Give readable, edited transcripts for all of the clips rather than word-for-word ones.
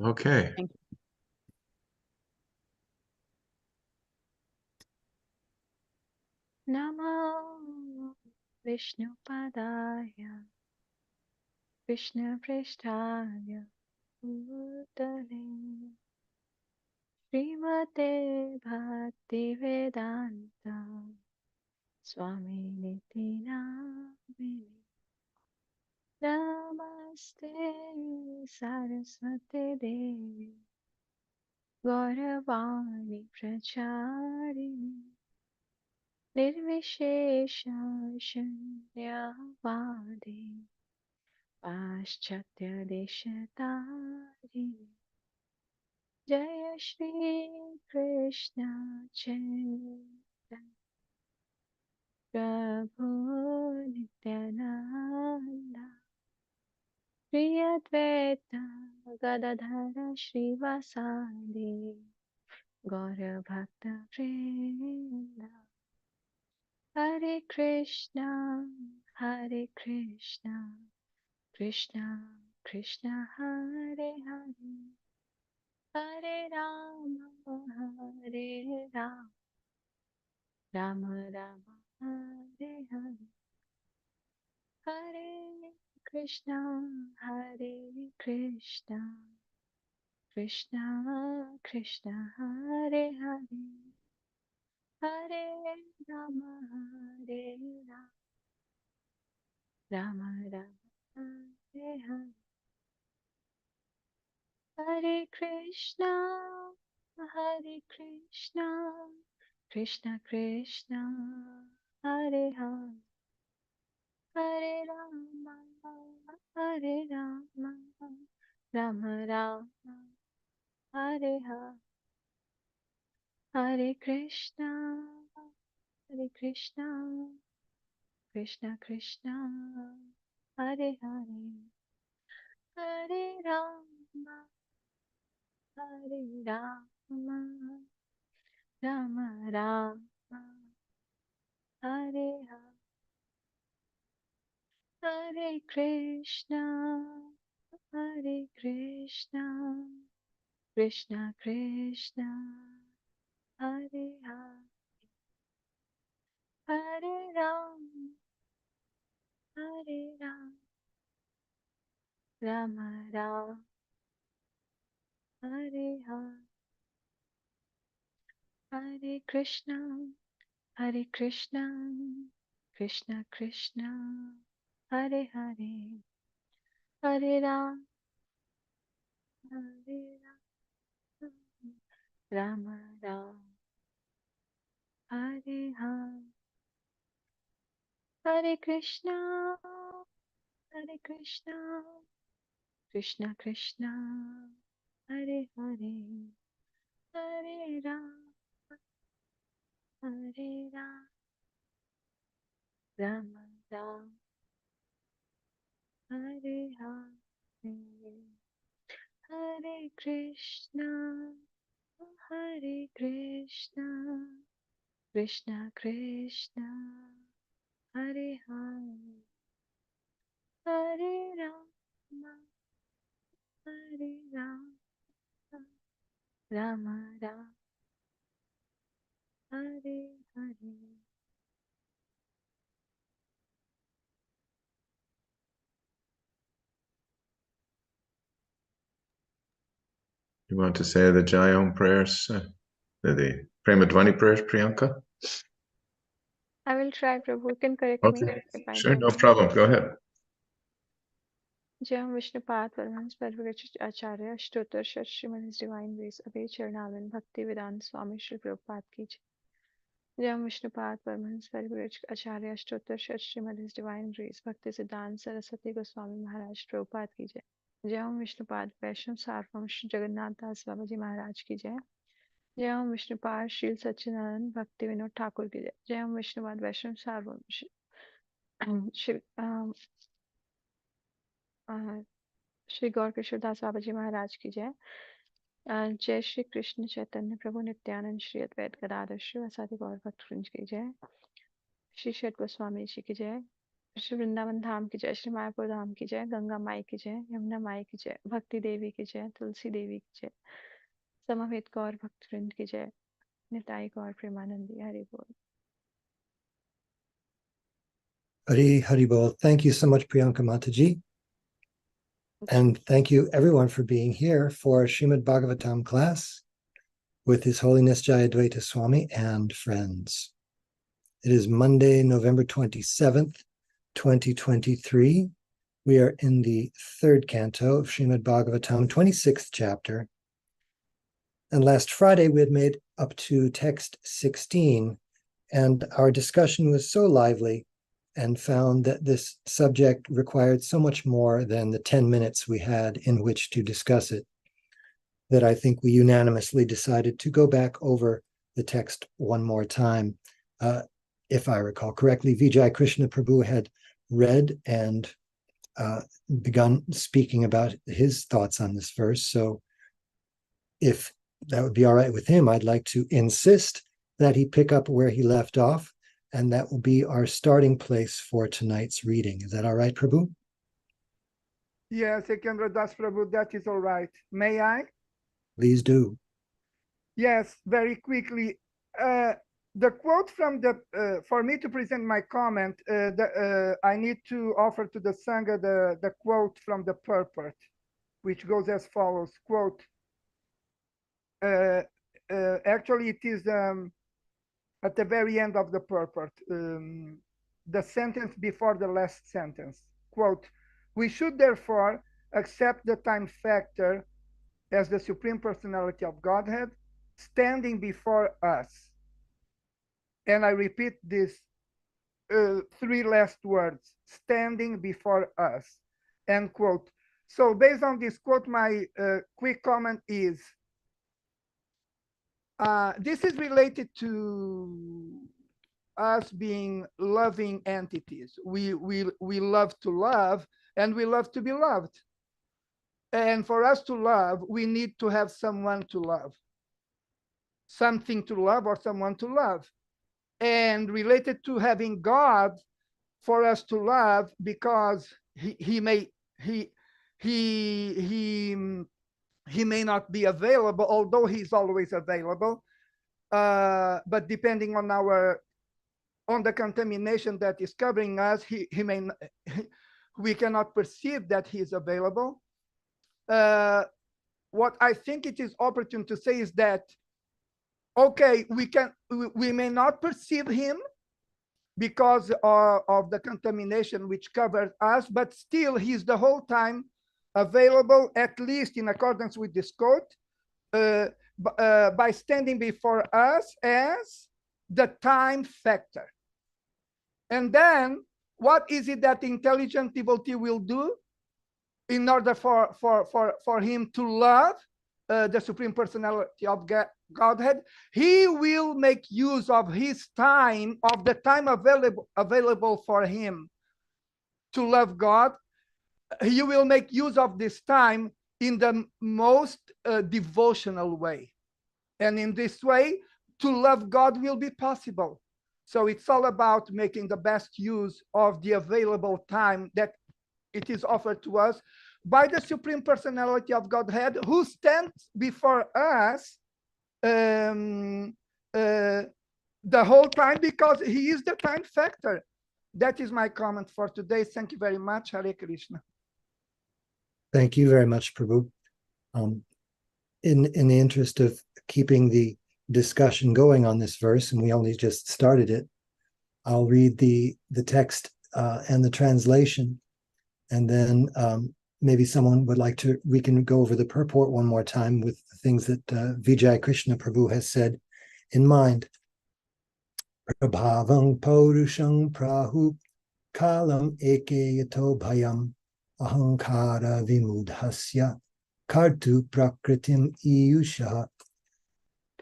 Okay. Thank you. Namo Vishnupadaya Krishna Prishtaya Bhutale Srimate Bhaktivedanta Swami Niti Namine Namaste Saraswate Devi Gauravani Pracharini Nirvishesha Shunyavadi Paschatya Deshatari Jaya Shri Krishna Chaitanya Prabhu Nityananda Jayadvaita Gadadhara Srivasadi Gaura Bhakta Vrinda Hare Krishna Krishna Krishna Hare Hare Hare Rama Hare Rama Rama Rama Hare Hare Hare Krishna Krishna Krishna Hare Hare Hare Rama Hare Rama Rama Rama Hare Hare Hare Krishna Krishna Krishna Hare Hare Hare Rama Rama Rama Hare Hare Hare Krishna Krishna Krishna Hare Hare Hare Rama Rama Rama Hare Hare Hare Krishna Krishna Krishna Hare Hare Hare Rama Rama Rama Hare Hare Hare Krishna Krishna Krishna Hare Hare Hare Rama Rama Rama Hare Hare Hare Krishna Krishna Krishna Hare Hare Hare Rama Rama Rama Hare Hare Hare Krishna Krishna Krishna Hare Hare Hare Rama Rama Rama Hare Hare You want to say the Jayam prayers, the Premadvani prayers, Priyanka? I will try, Prabhu. You can correct me Okay, if I sure, don't no know. problem. Go ahead. Jayam Vishnupad Paramahansa Parvagacharya Acharya Ashtotter Shat Srimad His Divine Grace Abhay Charnavan Bhakti Vedanta Swami Shri Prabhupada Ki Jai. Jayam Vishnupad Paramahansa Parvagacharya Acharya Ashtotter Shat Srimad His Divine Grace Bhakti Siddhanta Saraswati Goswami Maharaj Prabhupada Ki Jai. Jayam Vishnupad Vaishnav Sarvam Shri Jagannath Das Babaji Maharaj Ki Jai. Jayam Vishnupad Shri Satchidanand Bhakti Vinod Thakur Ki Jai. Jayam Vishnupad Vaishnav Sarvam Shri Gaur Kishordas बाबा जी महाराज की जय। जय श्री कृष्ण चैतन्य प्रभु नित्यानंद श्री अद्वैत गदाधर श्री वासादि गौर भक्तवृंद की जय। श्री षट गोस्वामी जी की जय। श्री वृंदावन धाम की जय, श्री मायापुर धाम की जय, गंगा माई की जय, यमुना माई की जय, भक्ति देवी की जय, तुलसी देवी की जय, समवेत गौर भक्तवृंद की जय, निताई गौर प्रेमानंदी। हरि बोल। Hari Bol. Thank you so much, Priyanka Mataji. And thank you everyone for being here for Srimad Bhagavatam class with His Holiness Jayadvaita Swami and friends. It is Monday, November 27th, 2023. We are in the third canto of Srimad Bhagavatam, 26th chapter. And last Friday, we had made up to text 16, and our discussion was so lively and found that this subject required so much more than the 10 minutes we had in which to discuss it, that I think we unanimously decided to go back over the text one more time. If I recall correctly, Vijay Krishna Prabhu had read and begun speaking about his thoughts on this verse. So if that would be all right with him, I'd like to insist that he pick up where he left off, and that will be our starting place for tonight's reading. Is that all right, Prabhu? Yes, Ekendra Das Prabhu, that is all right. May I? Please do. Yes, very quickly. The quote from the, for me to present my comment, I need to offer to the Sangha the quote from the purport, which goes as follows, quote, actually it is at the very end of the purport, the sentence before the last sentence, quote, we should therefore accept the time factor as the Supreme Personality of Godhead standing before us. And I repeat these three last words, standing before us, end quote. So based on this quote, my quick comment is, this is related to us being loving entities. We love to love, and we love to be loved. And for us to love, we need to have someone to love, something to love or someone to love. And related to having God for us to love, because he may not be available, although he's always available. But depending on the contamination that is covering us, we cannot perceive that he is available. What I think it is opportune to say is that, okay, we may not perceive him because of the contamination which covers us, but still he's the whole time available, at least in accordance with this quote, by standing before us as the time factor. And then what is it that the intelligent devotee will do in order for him to love the Supreme Personality of Godhead? He will make use of his time, of the time available for him to love God. He will make use of this time in the most devotional way. And in this way, to love God will be possible. So it's all about making the best use of the available time that it is offered to us by the Supreme Personality of Godhead, who stands before us the whole time, because he is the time factor. That is my comment for today. Thank you very much. Hare Krishna. Thank you very much, Prabhu. In the interest of keeping the discussion going on this verse, and we only just started it, I'll read the text and the translation, and then maybe someone would like to, we can go over the purport one more time with the things that Vijay Krishna Prabhu has said in mind. Prabhavang Paurushang Prahu Kalam Eke Yato Bhayam Ahankara Vimudhasya Kartu Prakritim Iyusha.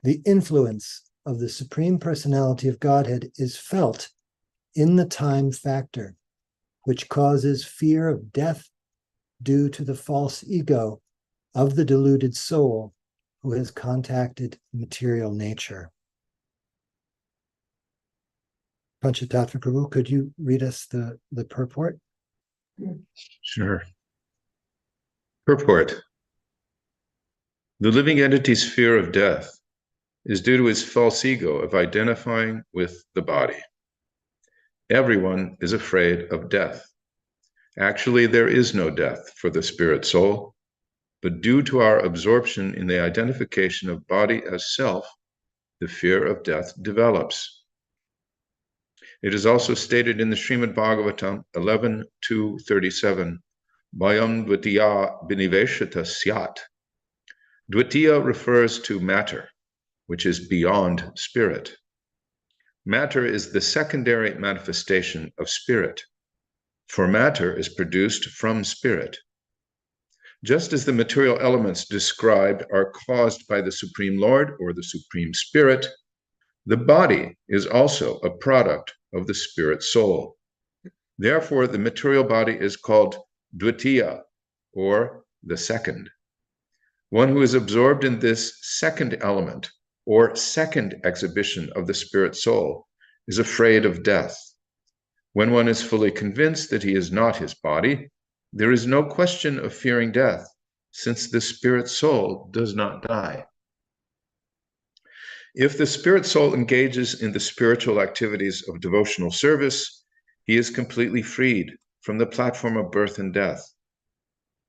The influence of the Supreme Personality of Godhead is felt in the time factor, which causes fear of death due to the false ego of the deluded soul who has contacted material nature. Panchatattva Prabhu, could you read us the purport? Sure. Purport. The living entity's fear of death is due to his false ego of identifying with the body. Everyone is afraid of death. Actually, there is no death for the spirit soul, but due to our absorption in the identification of body as self, the fear of death develops. It is also stated in the Srimad Bhagavatam 11.2.37, Vayam dvitiya biniveshata syat. Dvitiya refers to matter, which is beyond spirit. Matter is the secondary manifestation of spirit, for matter is produced from spirit. Just as the material elements described are caused by the Supreme Lord or the Supreme Spirit, the body is also a product of the spirit soul. Therefore, the material body is called Dvitiya, or the second. One who is absorbed in this second element, or second exhibition of the spirit soul, is afraid of death. When one is fully convinced that he is not his body, there is no question of fearing death, since the spirit soul does not die. If the spirit soul engages in the spiritual activities of devotional service, he is completely freed from the platform of birth and death.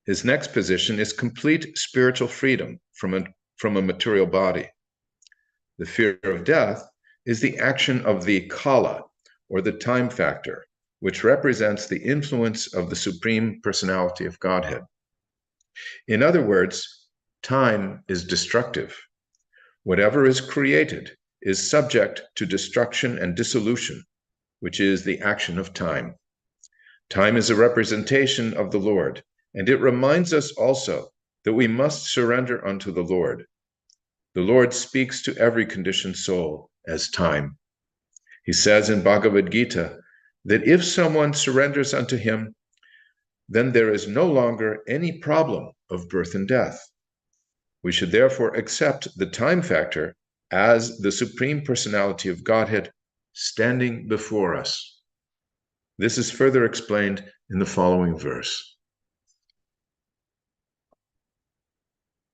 His next position is complete spiritual freedom from a material body. The fear of death is the action of the kala, or the time factor, which represents the influence of the Supreme Personality of Godhead. In other words, time is destructive. Whatever is created is subject to destruction and dissolution, which is the action of time. Time is a representation of the Lord, and it reminds us also that we must surrender unto the Lord. The Lord speaks to every conditioned soul as time. He says in Bhagavad Gita that if someone surrenders unto him, then there is no longer any problem of birth and death. We should therefore accept the time factor as the Supreme Personality of Godhead standing before us. This is further explained in the following verse.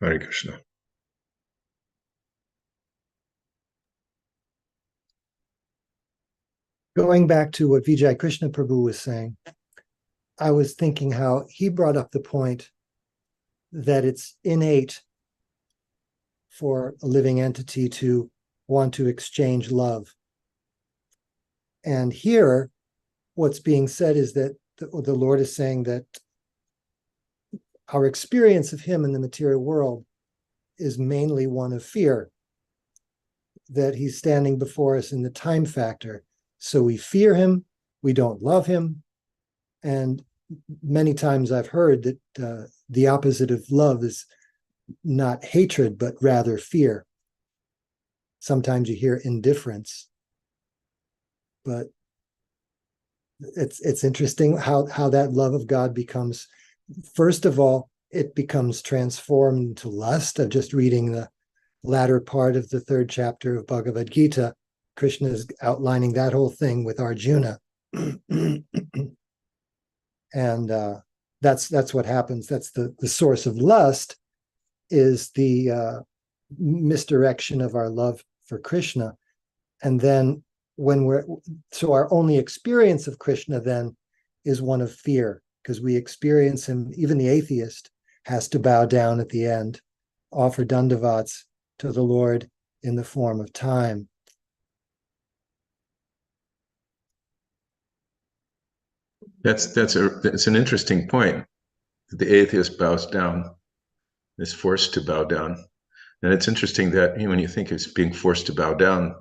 Hare Krishna. Going back to what Vijay Krishna Prabhu was saying, I was thinking how he brought up the point that it's innate for a living entity to want to exchange love. And here, what's being said is that the Lord is saying that our experience of him in the material world is mainly one of fear, that he's standing before us in the time factor. So we fear him, we don't love him. And many times I've heard that the opposite of love is not hatred, but rather fear. Sometimes you hear indifference. But it's interesting how that love of God becomes, first of all, it becomes transformed into lust. I'm just reading the latter part of the 3rd chapter of Bhagavad Gita. Krishna is outlining that whole thing with Arjuna. And that's what happens. That's the source of lust, is the misdirection of our love for Krishna. And then so our only experience of Krishna then is one of fear, because we experience him, even the atheist has to bow down at the end, offer dandavats to the Lord in the form of time. It's an interesting point. The atheist bows down, is forced to bow down. And it's interesting that when you think of being forced to bow down,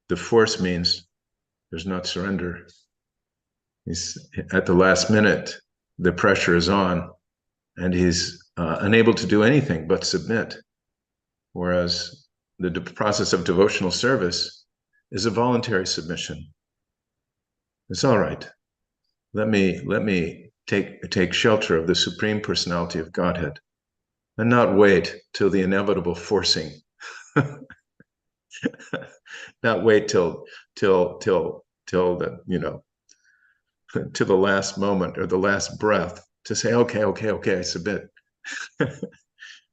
the force means there's not surrender. He's at the last minute, the pressure is on, and he's unable to do anything but submit. Whereas the process of devotional service is a voluntary submission. It's all right. Let me take shelter of the Supreme Personality of Godhead, and not wait till the inevitable forcing. Not wait till till the, to the last moment or the last breath to say, okay, I submit.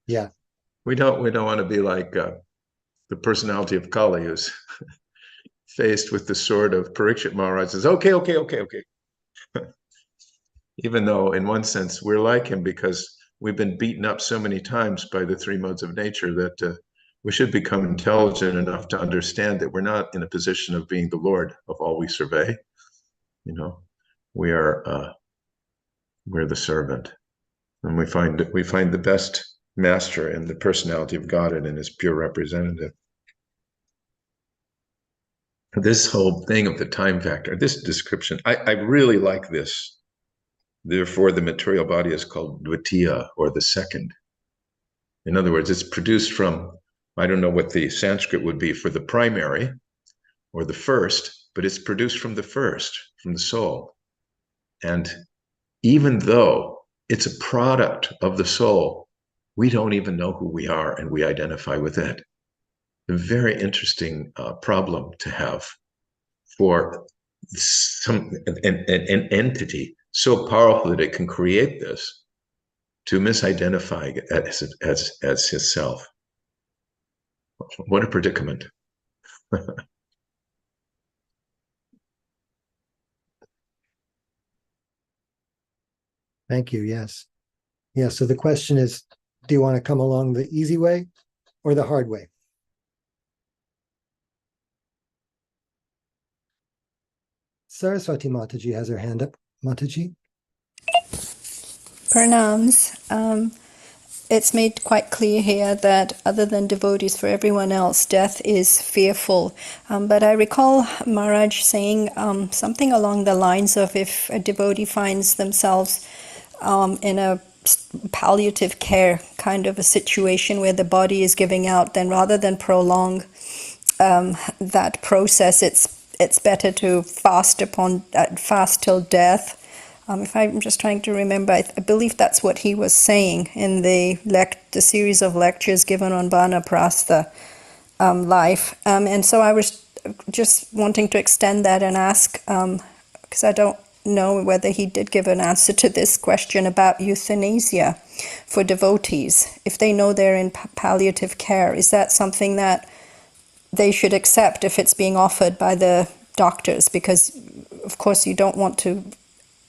Yeah. We don't want to be like the personality of Kali, who's faced with the sword of Parikshit Maharaj, says, okay. Even though in one sense we're like him because we've been beaten up so many times by the three modes of nature that we should become intelligent enough to understand that we're not in a position of being the Lord of all we survey. We're the servant, and we find the best master in the personality of God and in his pure representative. This whole thing of the time factor, this description, I really like this. Therefore, the material body is called Dvitiya, or the second. In other words, it's produced from, I don't know what the Sanskrit would be for the primary or the first, but it's produced from the first, from the soul. And even though it's a product of the soul, we don't even know who we are and we identify with it. A very interesting problem to have for an entity so powerful that it can create this, to misidentify as his self. What a predicament. Thank you. Yes. Yeah. So the question is, do you want to come along the easy way or the hard way? Saraswati Mataji has her hand up. Mataji? Pranams. It's made quite clear here that other than devotees, for everyone else, death is fearful. But I recall Maharaj saying something along the lines of, if a devotee finds themselves in a palliative care kind of a situation where the body is giving out, then rather than prolong that process, it's better to fast till death. If I'm just trying to remember, I believe that's what he was saying in the series of lectures given on Vanaprastha life. And so I was just wanting to extend that and ask, because I don't know whether he did give an answer to this question about euthanasia for devotees. If they know they're in palliative care, is that something that they should accept if it's being offered by the doctors? Because, of course, you don't want to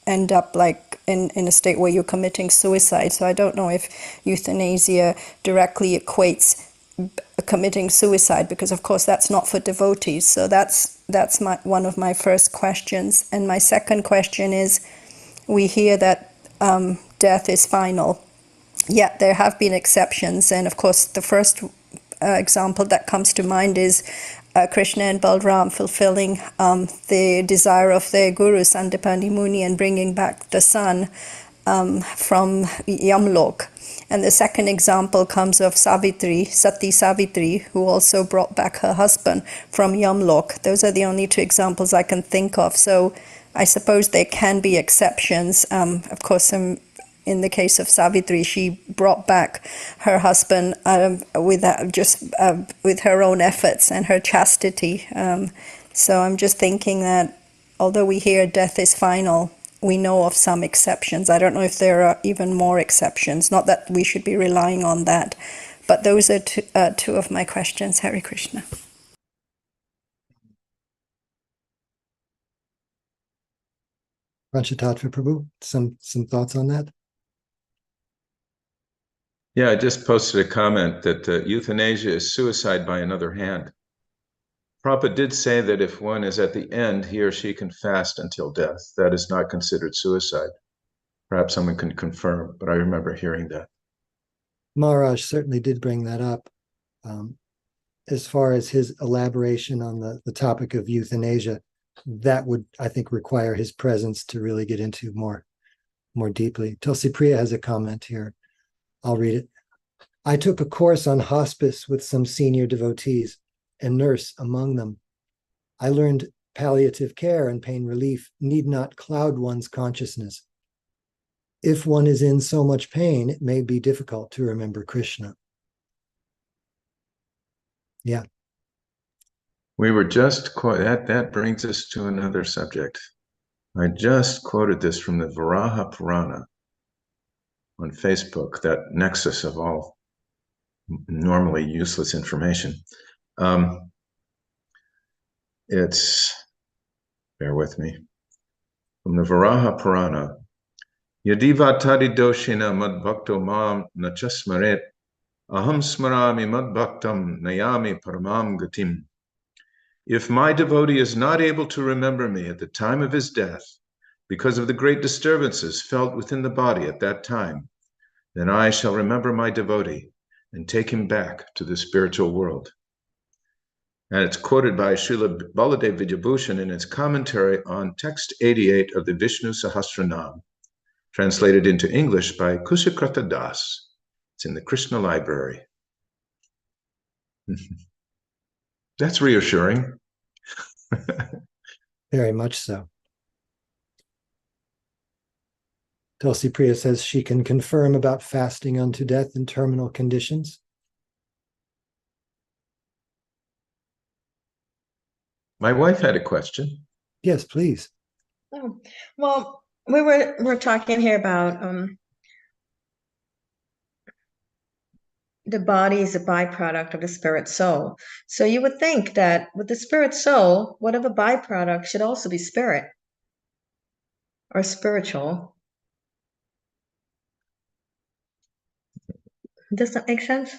end up like in a state where you're committing suicide. So I don't know if euthanasia directly equates committing suicide, because of course that's not for devotees. So that's one of my first questions. And my second question is, we hear that death is final, yet there have been exceptions. And of course the first example that comes to mind is Krishna and Balram fulfilling the desire of their guru Sandipani Muni and bringing back the son from Yamlok. And the second example comes of Sati Savitri, who also brought back her husband from Yamlok. Those are the only two examples I can think of. So I suppose there can be exceptions. Of course, in the case of Savitri, she brought back her husband with her own efforts and her chastity. So I'm just thinking that although we hear death is final, we know of some exceptions. I don't know if there are even more exceptions. Not that we should be relying on that, but those are two of my questions. Hare Krishna. Panchatattva Prabhu, some thoughts on that? Yeah, I just posted a comment that euthanasia is suicide by another hand. Prabhupada did say that if one is at the end, he or she can fast until death. That is not considered suicide. Perhaps someone can confirm, but I remember hearing that. Maharaj certainly did bring that up. As far as his elaboration on the topic of euthanasia, that would, I think, require his presence to really get into more deeply. Tulsi Priya has a comment here. I'll read it. I took a course on hospice with some senior devotees, and nurse among them. I learned palliative care and pain relief need not cloud one's consciousness. If one is in so much pain, it may be difficult to remember Krishna. Yeah. We were just that brings us to another subject. I just quoted this from the Varaha Purana on Facebook, that nexus of all normally useless information. It's, bear with me, from the Varaha Purana. Yadiva tadi doshina madbhakto mam nachasmaret aham smarami madbhaktam nayami paramam gatim. If my devotee is not able to remember me at the time of his death, because of the great disturbances felt within the body at that time, then I shall remember my devotee and take him back to the spiritual world. And it's quoted by Srila Baladev Vidyabhushan in its commentary on text 88 of the Vishnu Sahasranam, translated into English by Kusakrata Das. It's in the Krishna library. That's reassuring. Very much so. Tulsi Priya says she can confirm about fasting unto death in terminal conditions. My wife had a question. Yes, please. Oh, well, we're talking here about the body is a byproduct of the spirit soul. So you would think that with the spirit soul, whatever byproduct should also be spirit or spiritual. Does that make sense?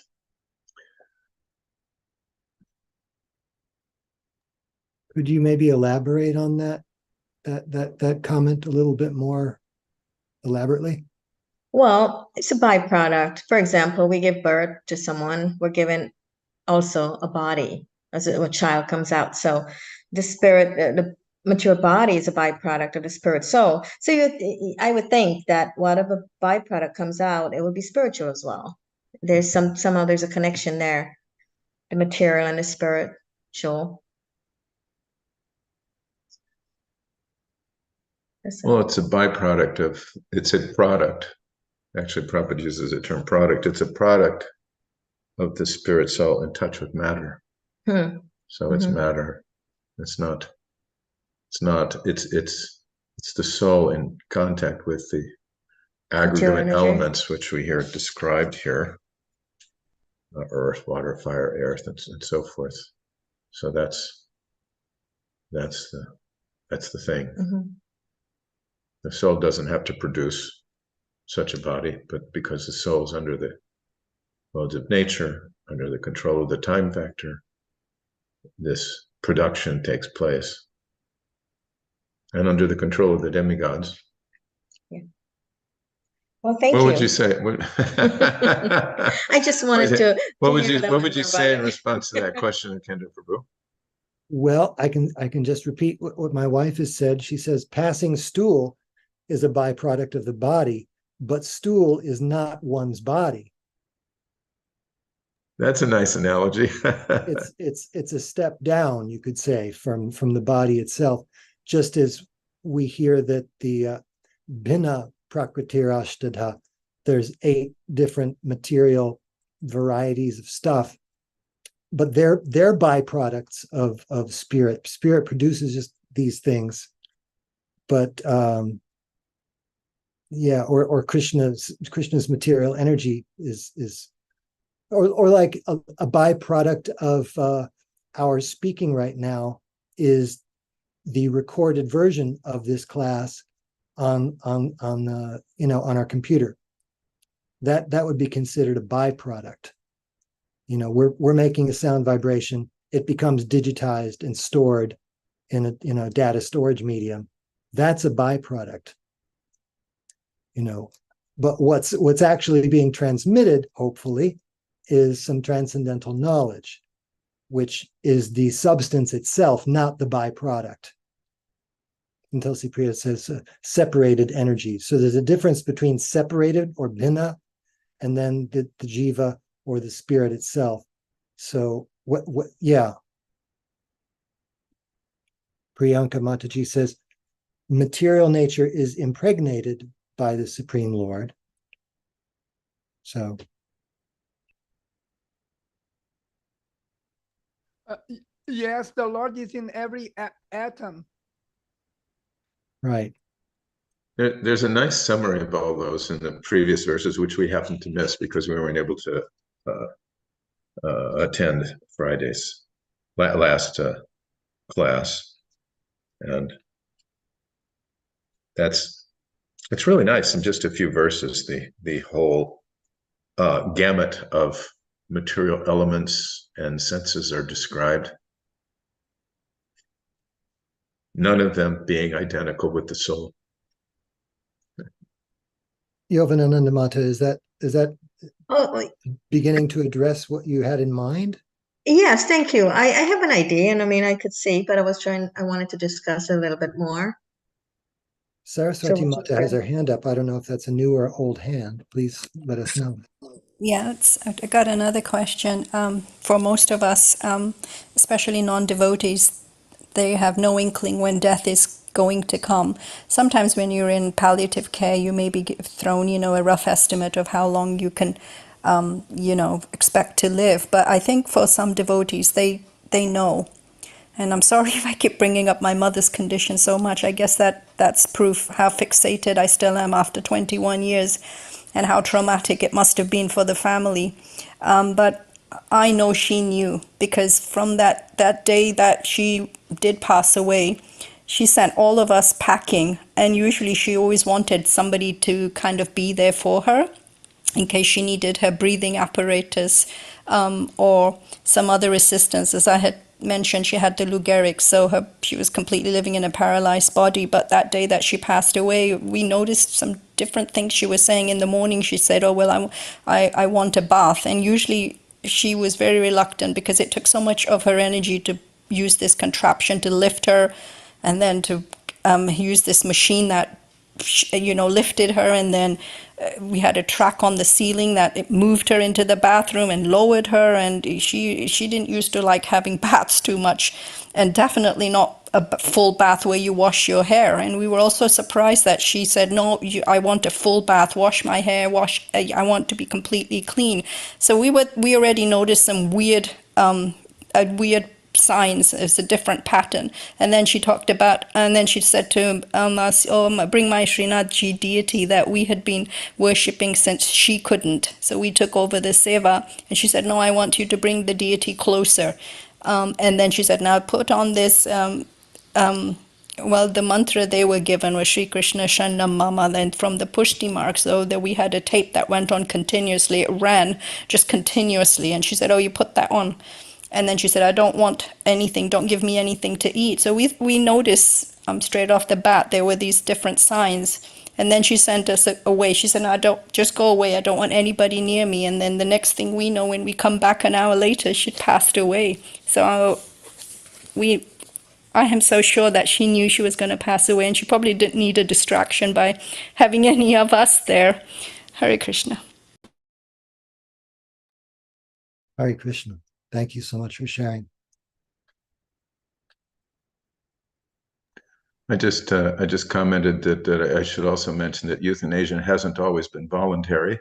Could you maybe elaborate on that comment a little bit more elaborately? Well, it's a byproduct. For example, we give birth to someone, we're given also a body as a child comes out. So the spirit, the mature body is a byproduct of the spirit soul. So I would think that whatever byproduct comes out, it would be spiritual as well. There's somehow there's a connection there, the material and the spiritual. Well, it's a byproduct of, it's a product. Actually, Prabhupada uses the term product. It's a product of the spirit soul in touch with matter. So it's matter. It's the soul in contact with the aggregate elements, which we hear described here. Earth, water, fire, earth, and so forth. So that's the thing. The soul doesn't have to produce such a body, but because the soul is under the modes of nature, under the control of the time factor, this production takes place. And under the control of the demigods. Yeah. Well, thank you. What would you say? I just wanted to. What would you say in response to that question, Kendra Prabhu? Well, I can just repeat what my wife has said. She says passing stool is a byproduct of the body, but stool is not one's body. That's a nice analogy. it's a step down, you could say, from the body itself. Just as we hear that the Bhina Prakritirashtadha, there's 8 different material varieties of stuff, but they're byproducts of spirit. Spirit produces just these things, but yeah, or Krishna's material energy is or like a byproduct of our speaking right now is the recorded version of this class on our computer. That would be considered a byproduct. We're making a sound vibration. It becomes digitized and stored in a data storage medium. That's a byproduct. But what's actually being transmitted, hopefully, is some transcendental knowledge, which is the substance itself, not the byproduct. And Tulsi Priya says separated energy. So there's a difference between separated or bhina and then the jiva or the spirit itself. So yeah. Priyanka Mataji says material nature is impregnated by the Supreme Lord. So Yes, the Lord is in every atom. Right. There's a nice summary of all those in the previous verses, which we happened to miss because we weren't able to attend Friday's last class, and it's really nice in just a few verses. The whole gamut of material elements and senses are described, none of them being identical with the soul. Yoganananda Mata, is that Oh, beginning to address what you had in mind? yes, thank you. I have an idea, and I mean, I could see, but I wanted to discuss it a little bit more. Saraswati So- Mata has her hand up. I don't know if that's a new or old hand. Please let us know. Yeah, I got another question. For most of us, especially non-devotees, they have no inkling when death is going to come. Sometimes when you're in palliative care, you may be thrown, a rough estimate of how long you can, expect to live. But I think for some devotees, they know. And I'm sorry if I keep bringing up my mother's condition so much. I guess that's proof how fixated I still am after 21 years and how traumatic it must have been for the family. But I know she knew, because from that day that she did pass away, she sent all of us packing. And usually she always wanted somebody to kind of be there for her in case she needed her breathing apparatus or some other assistance. As I had mentioned, she had the Lou Gehrig, so she was completely living in a paralyzed body. But that day that she passed away, we noticed some different things she was saying. In the morning, she said, "Oh, well, I want a bath." And usually she was very reluctant because it took so much of her energy to use this contraption to lift her, and then to use this machine that lifted her, and then we had a track on the ceiling that it moved her into the bathroom and lowered her, and she didn't used to like having baths too much, and definitely not a full bath where you wash your hair. And we were also surprised that she said, "No, I want a full bath, wash my hair, I want to be completely clean." So we already noticed some weird signs as a different pattern. And then she said to us, bring my Srinathji deity that we had been worshipping since she couldn't. So we took over the seva, and she said, "No, I want you to bring the deity closer." And then she said, "Now put on this." The mantra they were given was Shri Krishna Shanam Mama. Then from the pushti marks, though, that we had a tape that went on continuously. It ran just continuously. And she said, "Oh, you put that on." And then she said, "I don't want anything. Don't give me anything to eat." So we noticed straight off the bat there were these different signs. And then she sent us away. She said, "No, just go away. I don't want anybody near me." And then the next thing we know, when we come back an hour later, she'd passed away. So I am so sure that she knew she was going to pass away, and she probably didn't need a distraction by having any of us there. Hare Krishna. Hare Krishna. Thank you so much for sharing. I just commented that I should also mention that euthanasia hasn't always been voluntary.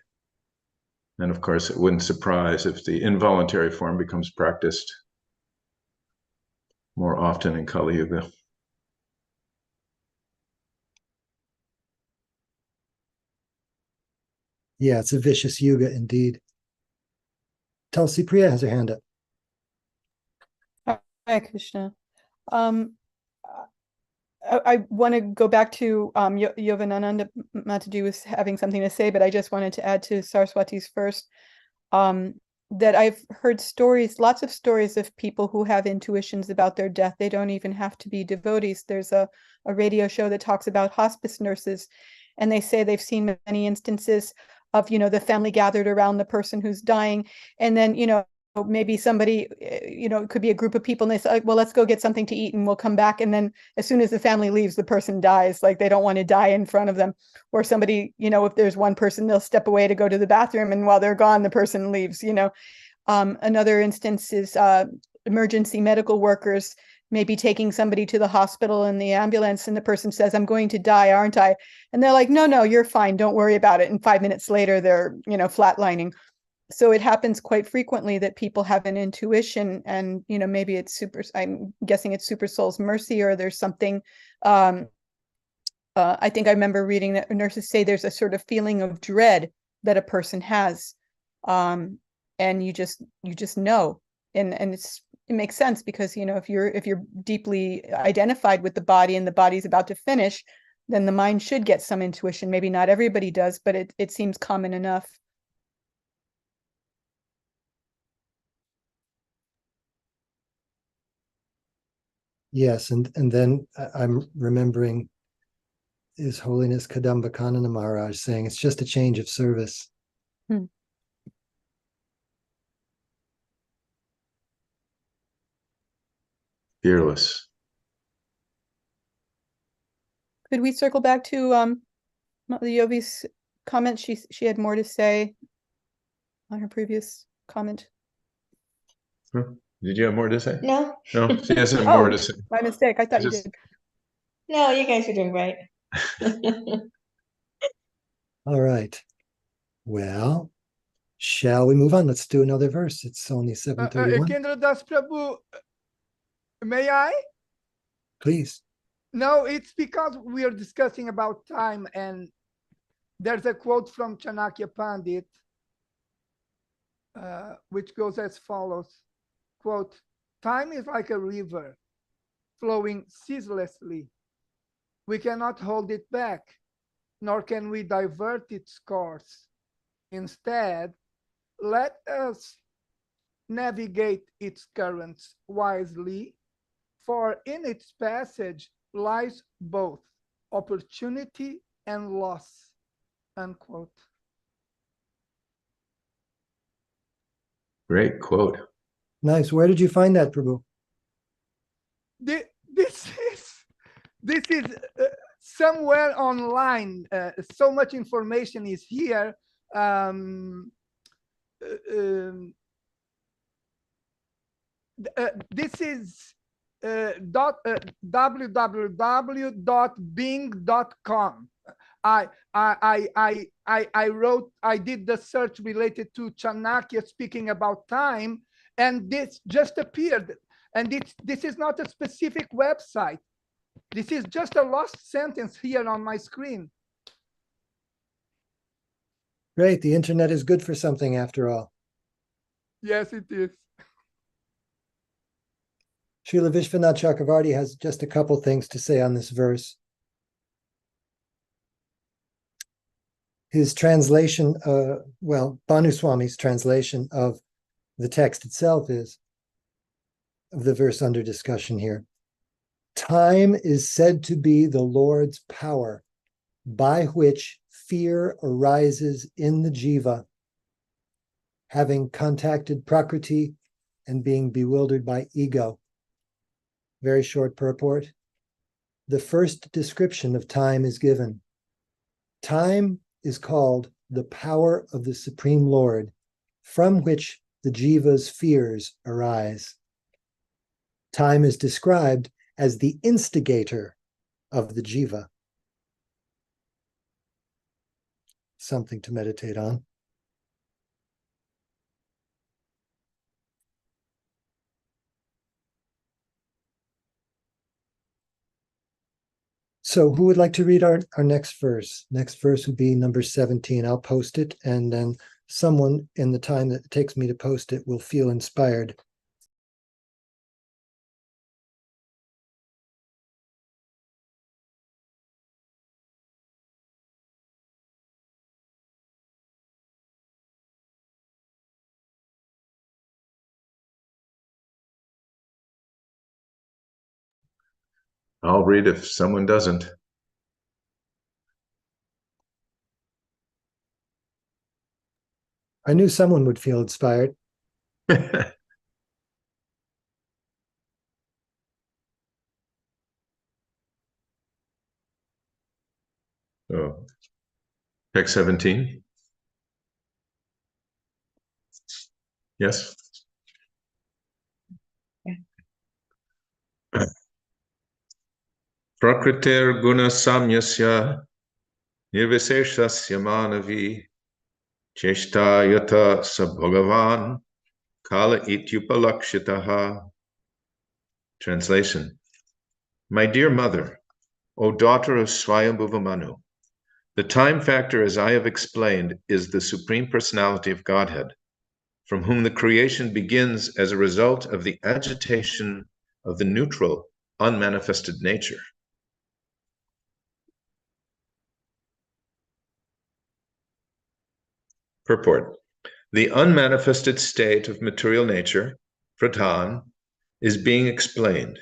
And of course, it wouldn't surprise if the involuntary form becomes practiced more often in Kali Yuga. Yeah, it's a vicious yuga indeed. Tulsi Priya has her hand up. Hare Krishna. I want to go back to Yoganananda Mataji was having something to say, but I just wanted to add to Saraswati's first that I've heard lots of stories of people who have intuitions about their death. They don't even have to be devotees. There's a radio show that talks about hospice nurses, and they say they've seen many instances of, the family gathered around the person who's dying, and then, maybe somebody, it could be a group of people, and they say, "Well, let's go get something to eat and we'll come back." And then as soon as the family leaves, the person dies. Like, they don't want to die in front of them. Or somebody, if there's one person, they'll step away to go to the bathroom, and while they're gone, the person leaves. Another instance is emergency medical workers maybe taking somebody to the hospital in the ambulance, and the person says, "I'm going to die, aren't I?" And they're like, "No, you're fine. Don't worry about it." And 5 minutes later, they're, flatlining. so it happens quite frequently that people have an intuition, and maybe it's I'm guessing it's super soul's mercy, or there's something. I think I remember reading that nurses say there's a sort of feeling of dread that a person has, and you just know, and it makes sense, because if you're deeply identified with the body and the body's about to finish, then the mind should get some intuition. Maybe not everybody does, but it seems common enough. Yes, and then I'm remembering His Holiness Kadamba Kanana Maharaj saying it's just a change of service. Fearless. Could we circle back to the Yogi's comment? She had more to say on her previous comment. Did you have more to say? No. No, she hasn't more to say. My mistake. I thought you did. No, you guys are doing right. All right. Well, shall we move on? Let's do another verse. It's only 7:31. Kendra Das Prabhu, may I? Please. No, it's because we are discussing about time, and there's a quote from Chanakya Pandit, which goes as follows, quote, "Time is like a river flowing ceaselessly. We cannot hold it back, nor can we divert its course. Instead, let us navigate its currents wisely, for in its passage lies both opportunity and loss," unquote. Great quote. Nice. Where did you find that, Prabhu? This is somewhere online. So much information is here. This is www.bing.com. I did the search related to Chanakya speaking about time, and this just appeared. And this is not a specific website. This is just a lost sentence here on my screen. Great. The internet is good for something after all. Yes, it is. Srila Vishwanath Chakravarti has just a couple things to say on this verse. His translation, Bhanu Swami's translation of the text itself is, of the verse under discussion here. Time is said to be the Lord's power, by which fear arises in the jiva, having contacted Prakriti and being bewildered by ego. Very short purport. The first description of time is given. Time is called the power of the Supreme Lord, from which the jiva's fears arise. Time is described as the instigator of the jiva. Something to meditate on. So who would like to read our next verse? Next verse would be number 17. I'll post it, and then someone in the time that it takes me to post it will feel inspired. I'll read if someone doesn't. I knew someone would feel inspired. Oh. Text 17. Yes. Prakriter guna samyasya nirviseshasya manavi Cheshtayata sa Bhagavan Kala ityupalakshitaha. Translation. My dear mother, O daughter of Swayambhuva Manu, the time factor, as I have explained, is the Supreme Personality of Godhead, from whom the creation begins as a result of the agitation of the neutral, unmanifested nature. Purport. The unmanifested state of material nature, pradhan, is being explained.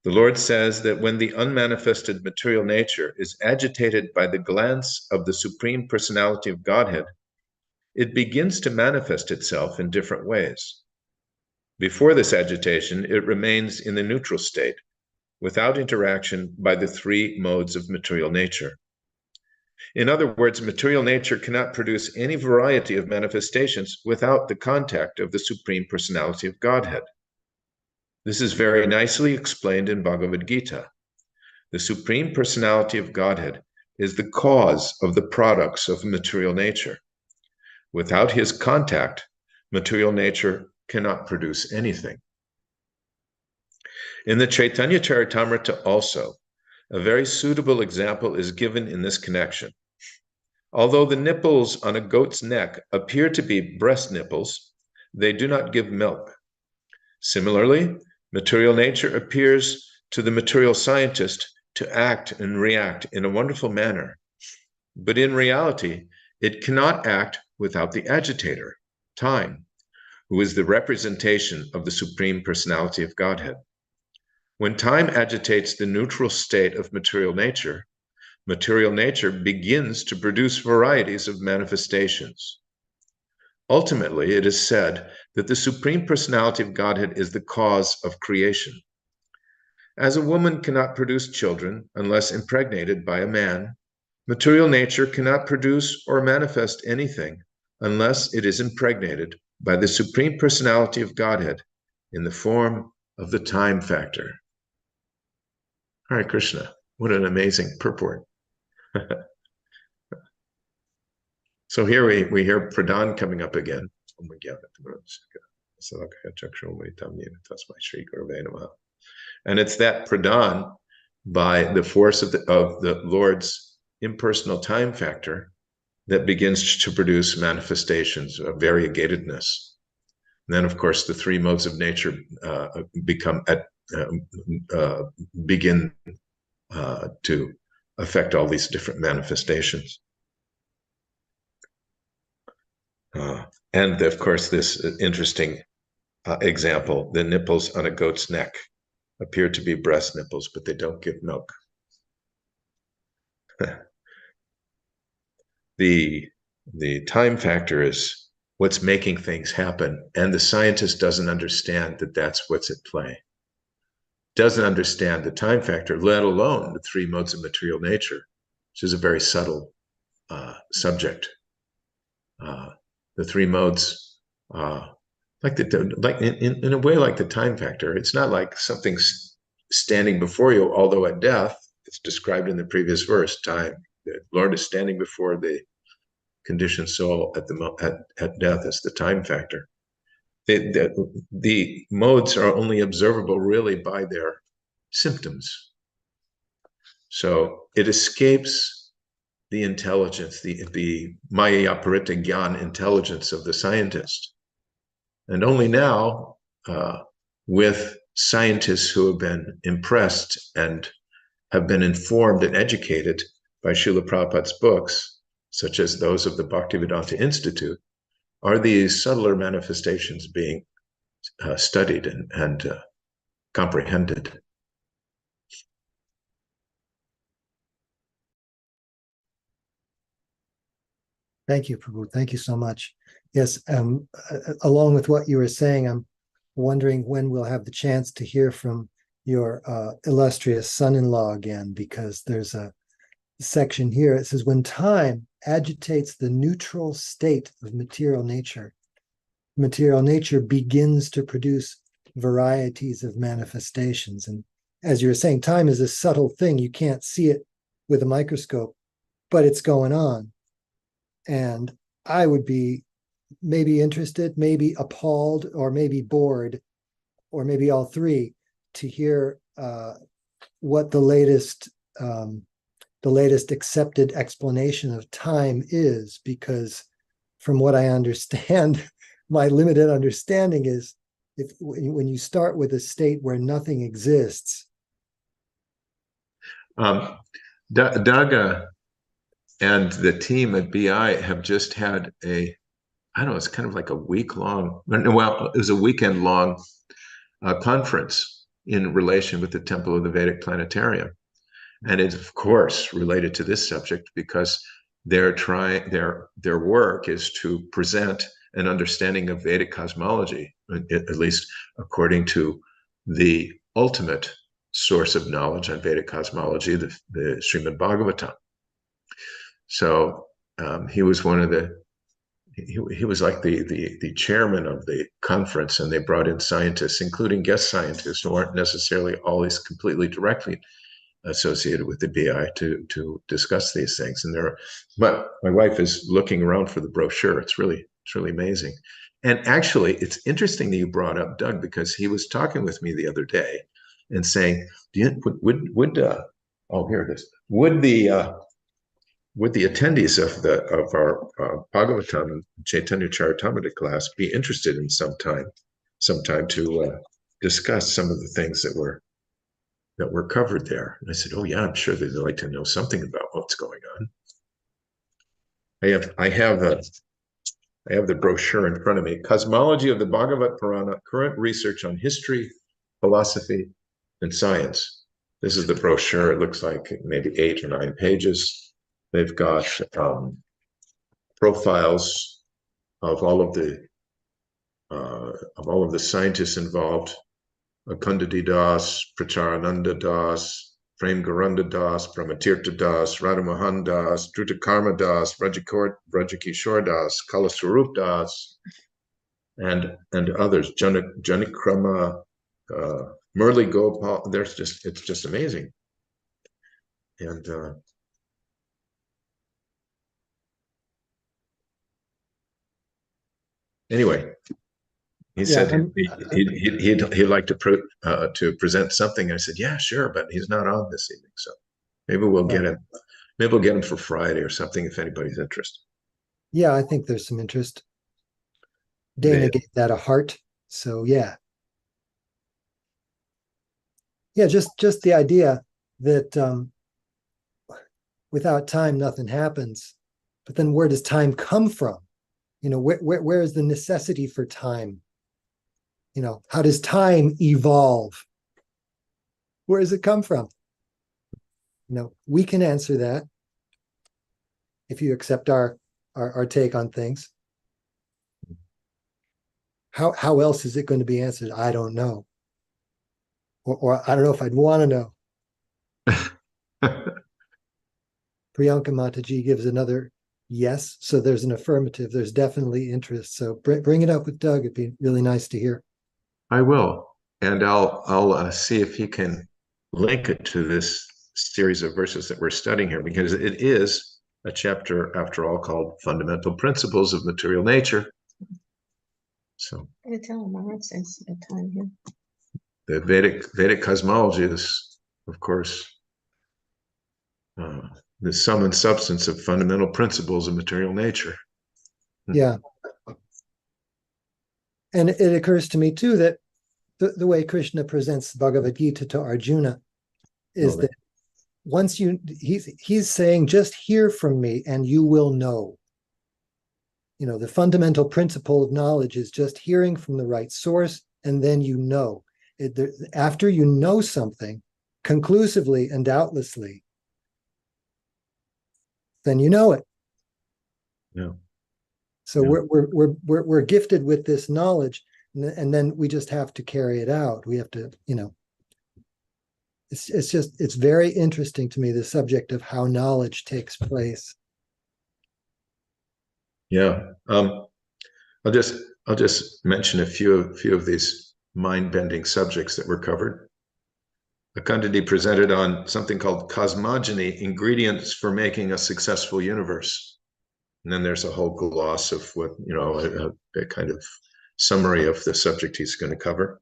The Lord says that when the unmanifested material nature is agitated by the glance of the Supreme Personality of Godhead, it begins to manifest itself in different ways. Before this agitation, it remains in the neutral state, without interaction by the three modes of material nature. In other words, material nature cannot produce any variety of manifestations without the contact of the Supreme Personality of Godhead. This is very nicely explained in Bhagavad Gita. The Supreme Personality of Godhead is the cause of the products of material nature. Without his contact, material nature cannot produce anything. In the Caitanya-caritamrta also, a very suitable example is given in this connection. Although the nipples on a goat's neck appear to be breast nipples, they do not give milk. Similarly, material nature appears to the material scientist to act and react in a wonderful manner. But in reality, it cannot act without the agitator, time, who is the representation of the Supreme Personality of Godhead. When time agitates the neutral state of material nature begins to produce varieties of manifestations. Ultimately, it is said that the Supreme Personality of Godhead is the cause of creation. As a woman cannot produce children unless impregnated by a man, material nature cannot produce or manifest anything unless it is impregnated by the Supreme Personality of Godhead in the form of the time factor. Hare Krishna, what an amazing purport. So here we hear Pradhan coming up again. And it's that Pradhan, by the force of the Lord's impersonal time factor, that begins to produce manifestations of variegatedness. And then, of course, the three modes of nature begin to affect all these different manifestations. And of course, this interesting example, the nipples on a goat's neck appear to be breast nipples, but they don't give milk. The time factor is what's making things happen, and the scientist doesn't understand that that's what's at play. Doesn't understand the time factor, let alone the three modes of material nature, which is a very subtle subject. The three modes, in a way, like the time factor. It's not like something's standing before you, although at death, it's described in the previous verse, time. The Lord is standing before the conditioned soul at death as the time factor. The modes are only observable really by their symptoms. So it escapes the intelligence, the Maya-parita Gyan intelligence of the scientist. And only now, with scientists who have been impressed and have been informed and educated by Srila Prabhupada's books, such as those of the Bhaktivedanta Institute, are these subtler manifestations being studied and comprehended. Thank you, Prabhu. Thank you so much. Yes, along with what you were saying, I'm wondering when we'll have the chance to hear from your illustrious son-in-law again, because there's a section here. It says, when time agitates the neutral state of material nature begins to produce varieties of manifestations. And as you were saying, time is a subtle thing. You can't see it with a microscope, but it's going on. And I would be maybe interested, maybe appalled, or maybe bored, or maybe all three, to hear what the latest accepted explanation of time is, because from what I understand, my limited understanding is when you start with a state where nothing exists. Doug and the team at BI have just had I don't know, it's kind of like a week-long, well, it was a weekend-long conference in relation with the Temple of the Vedic Planetarium. And it's, of course, related to this subject because their work is to present an understanding of Vedic cosmology, at least according to the ultimate source of knowledge on Vedic cosmology, the Srimad Bhagavatam. So he was one of he was like the chairman of the conference, and they brought in scientists, including guest scientists who aren't necessarily always completely directly associated with the BI to discuss these things. And but my wife is looking around for the brochure. It's really amazing. And actually, it's interesting that you brought up Doug, because he was talking with me the other day and saying, oh, here it is. Would the attendees of our Bhagavatam and Caitanya-caritamrta class be interested in sometime to discuss some of the things that were covered there? And I said, oh yeah, I'm sure they'd like to know something about what's going on. I have the brochure in front of me. Cosmology of the Bhagavat Purana, current research on history, philosophy, and science. This is the brochure. It looks like maybe 8 or 9 pages. They've got profiles of all of the scientists involved: Akundadi Das, Pracharananda Das, Prem Garunda Das, Brahmatirtha Das, Radhamohan Das, Drutakarma Das, Brajakishore Das, Kalaswarup Das, and others. Janikrama, Murli Gopal. It's just amazing. And anyway, he said he'd like to present something. I said, yeah, sure, but he's not on this evening, so maybe we'll get him. Maybe we'll get him for Friday or something if anybody's interested. Yeah, I think there's some interest. Dana gave that a heart, so yeah. Yeah, just the idea that without time, nothing happens. But then where does time come from? Where is the necessity for time? How does time evolve? Where does it come from? We can answer that if you accept our take on things. How else is it going to be answered? I don't know. Or I don't know if I'd want to know. Priyanka Mataji gives another yes, so there's an affirmative. There's definitely interest. So bring it up with Doug. It'd be really nice to hear. I will, and I'll see if he can link it to this series of verses that we're studying here, because it is a chapter, after all, called Fundamental Principles of Material Nature. So I tell him my sense of time here. The Vedic cosmology is, of course, the sum and substance of fundamental principles of material nature. Yeah. And it occurs to me too that the way Krishna presents Bhagavad Gita to Arjuna is that once he's saying, just hear from me and you will know. The fundamental principle of knowledge is just hearing from the right source, and then you know. After you know something conclusively and doubtlessly, then you know it. Yeah. So we're gifted with this knowledge, and then we just have to carry it out. We have to, it's very interesting to me, the subject of how knowledge takes place. Yeah. I'll just mention a few of these mind-bending subjects that were covered. Akundadi presented on something called cosmogony, ingredients for making a successful universe. And then there's a whole gloss of what, a kind of summary of the subject he's going to cover.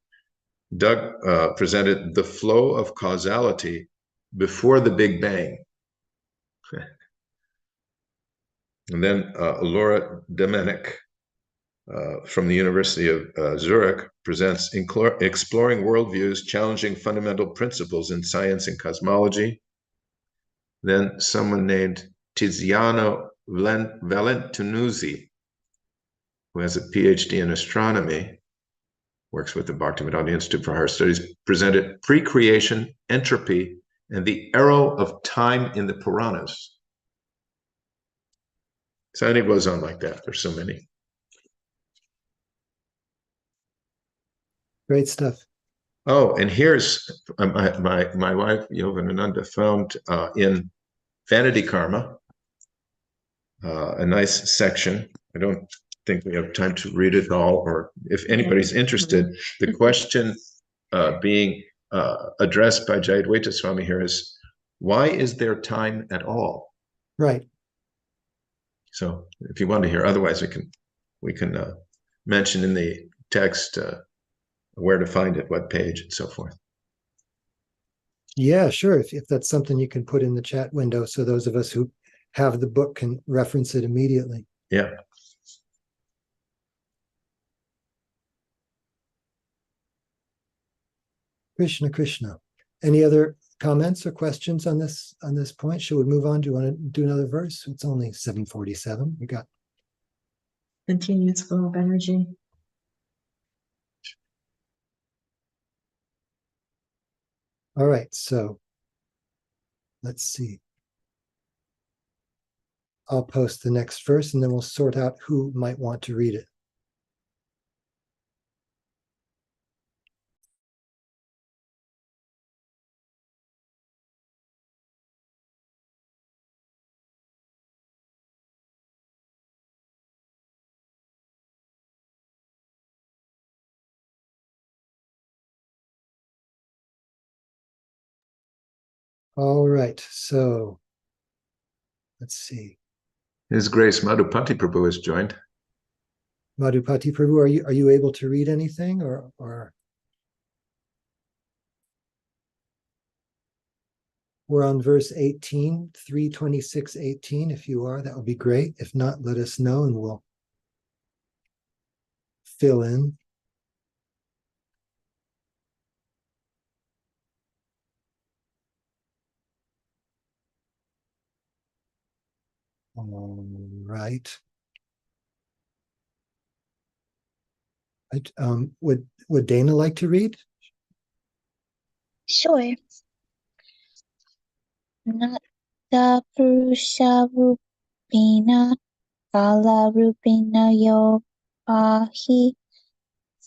Doug presented the flow of causality before the Big Bang. And then Laura Domenic from the University of Zurich presents Exploring Worldviews, Challenging Fundamental Principles in Science and Cosmology. Then someone named Tiziano Valentinuzzi, who has a PhD in astronomy, works with the Bhaktivedanta Institute for Higher Studies, presented Pre-Creation, Entropy, and the Arrow of Time in the Puranas. So it goes on like that. There's so many. Great stuff. Oh, and here's my wife, Yoganananda, found in Vanity Karma a nice section. I don't think we have time to read it all, or if anybody's interested, the question being addressed by Jayadvaita Swami here is, why is there time at all? Right. So if you want to hear, otherwise we can mention in the text where to find it, what page, and so forth. Yeah, sure. If that's something you can put in the chat window, so those of us who have the book can reference it immediately. Yeah. Krishna, Krishna. Any other comments or questions on this point? Should we move on? Do you want to do another verse? It's only 7:47. We got Continuous flow of energy. all right. So let's see. I'll post the next verse and then we'll sort out who might want to read it. All right, so let's see. His Grace Madhupati Prabhu has joined. Madhupati Prabhu, are you able to read anything or we're on verse 18, 326:18. If you are, that would be great. If not, let us know and we'll fill in. All right. Would Dana like to read? Sure. Natta Purusha Rupina Kala Rupina Yo Pahi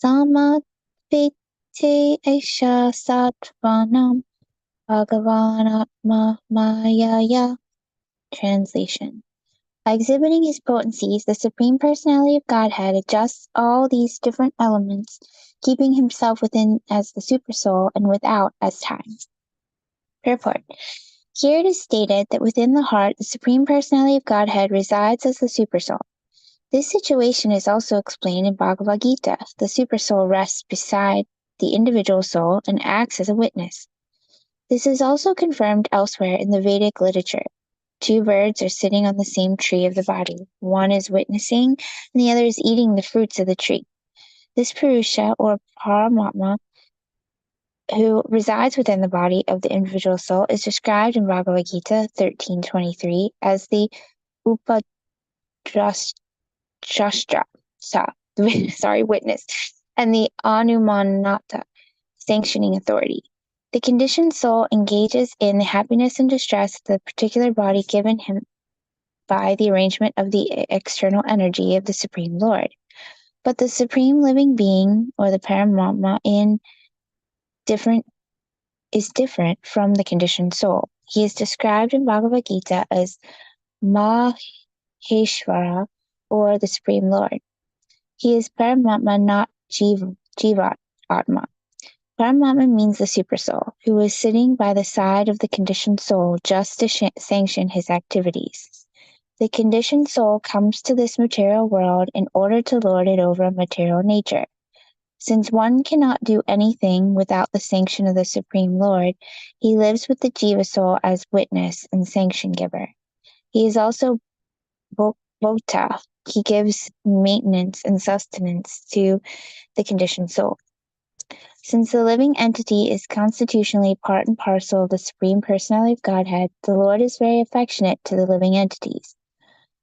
Samapite Esha Sattvanam Bhagavanatma Mayaya. Translation. By exhibiting his potencies, the Supreme Personality of Godhead adjusts all these different elements, keeping himself within as the Supersoul and without as time. Purport. Here it is stated that within the heart, the Supreme Personality of Godhead resides as the Supersoul. This situation is also explained in Bhagavad Gita. The Supersoul rests beside the individual soul and acts as a witness. This is also confirmed elsewhere in the Vedic literature. Two birds are sitting on the same tree of the body. One is witnessing, and the other is eating the fruits of the tree. This Purusha, or Paramatma, who resides within the body of the individual soul, is described in Bhagavad Gita 13:23 as the Upadrashtra, witness, and the Anumanata, sanctioning authority. The conditioned soul engages in the happiness and distress of the particular body given him by the arrangement of the external energy of the Supreme Lord. But the Supreme Living Being, or the Paramatma, is different from the conditioned soul. He is described in Bhagavad Gita as Maheshvara, or the Supreme Lord. He is Paramatma, not Jiva Atma. Paramatma means the Supersoul, who is sitting by the side of the conditioned soul just to sanction his activities. The conditioned soul comes to this material world in order to lord it over material nature. Since one cannot do anything without the sanction of the Supreme Lord, he lives with the Jiva soul as witness and sanction giver. He is also Bhokta. He gives maintenance and sustenance to the conditioned soul. Since the living entity is constitutionally part and parcel of the Supreme Personality of Godhead, the Lord is very affectionate to the living entities.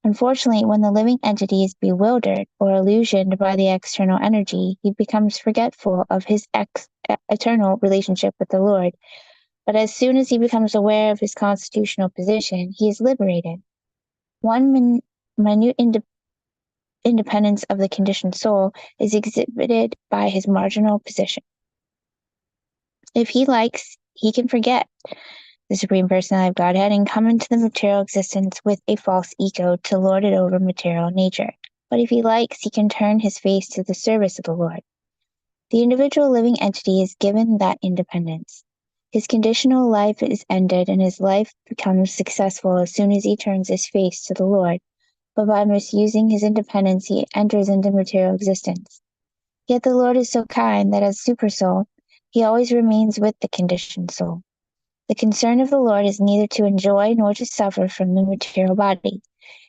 Unfortunately, when the living entity is bewildered or illusioned by the external energy, he becomes forgetful of his eternal relationship with the Lord. But as soon as he becomes aware of his constitutional position, he is liberated. One minute independence of the conditioned soul is exhibited by his marginal position. If he likes, he can forget the Supreme Personality of Godhead and come into the material existence with a false ego to lord it over material nature. But if he likes, he can turn his face to the service of the Lord. The individual living entity is given that independence. His conditional life is ended and his life becomes successful as soon as he turns his face to the Lord. But by misusing his independence, he enters into material existence. Yet the Lord is so kind that as Supersoul, he always remains with the conditioned soul. The concern of the Lord is neither to enjoy nor to suffer from the material body.